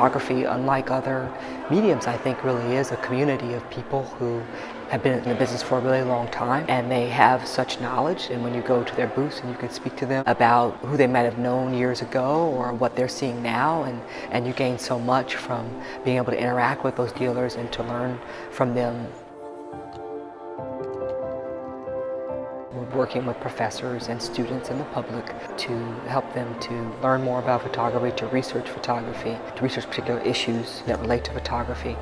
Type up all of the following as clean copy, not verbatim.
photography, unlike other mediums, I think really is a community of people who have been in the business for a really long time, and they have such knowledge. And when you go to their booths and you can speak to them about who they might have known years ago or what they're seeing now, and you gain so much from being able to interact with those dealers and to learn from them. We're working with professors and students and the public to help them to learn more about photography, to research photography, to research particular issues that relate to photography.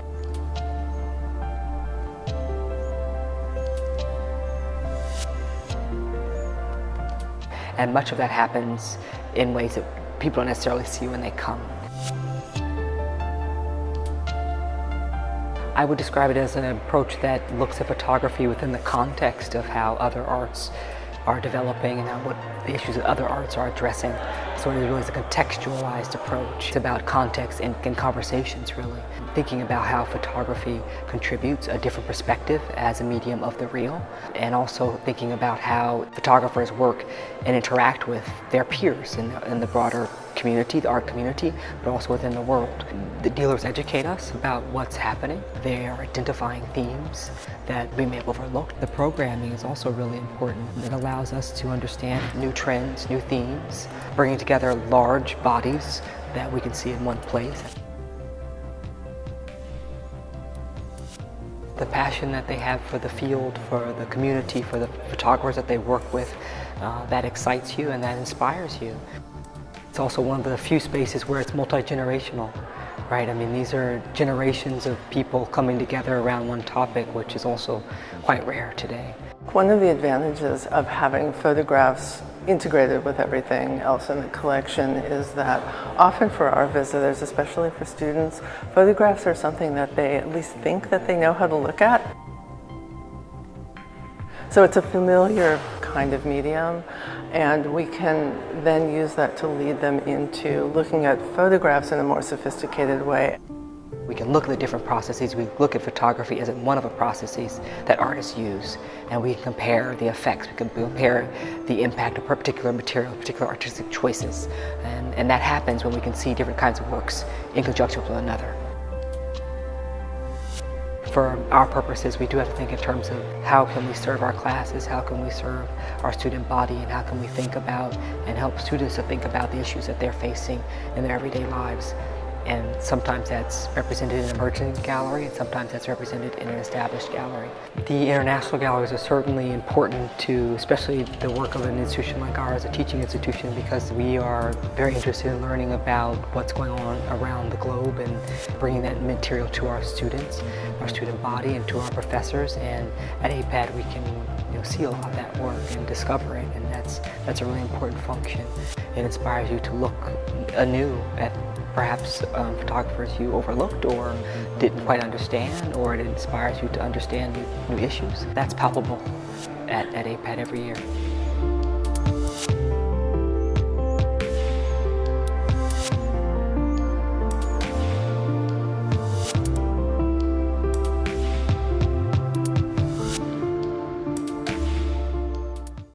And much of that happens in ways that people don't necessarily see when they come. I would describe it as an approach that looks at photography within the context of how other arts are developing and what the issues that other arts are addressing. So it really is a contextualized approach. It's about context and conversations, really. Thinking about how photography contributes a different perspective as a medium of the real, and also thinking about how photographers work and interact with their peers in the broader community, the art community, but also within the world. The dealers educate us about what's happening. They are identifying themes that we may have overlooked. The programming is also really important. It allows us to understand new trends, new themes, bringing together large bodies that we can see in one place. The passion that they have for the field, for the community, for the photographers that they work with, that excites you and that inspires you. It's also one of the few spaces where it's multi-generational, right? I mean, these are generations of people coming together around one topic, which is also quite rare today. One of the advantages of having photographs integrated with everything else in the collection is that often for our visitors, especially for students, photographs are something that they at least think that they know how to look at. So it's a familiar kind of medium, and we can then use that to lead them into looking at photographs in a more sophisticated way. We can look at the different processes. We look at photography as one of the processes that artists use, and we can compare the effects. We can compare the impact of particular material, particular artistic choices, and that happens when we can see different kinds of works in conjunction with one another. For our purposes, we do have to think in terms of how can we serve our classes, how can we serve our student body, and how can we think about and help students to think about the issues that they're facing in their everyday lives. And sometimes that's represented in an emerging gallery, and sometimes that's represented in an established gallery. The international galleries are certainly important to, especially the work of an institution like ours, a teaching institution, because we are very interested in learning about what's going on around the globe and bringing that material to our students, our student body, and to our professors. And at AIPAD we can see a lot of that work and discover it, and that's a really important function. It inspires you to look anew at perhaps photographers you overlooked or didn't quite understand, or it inspires you to understand new issues. That's palpable at AIPAD every year.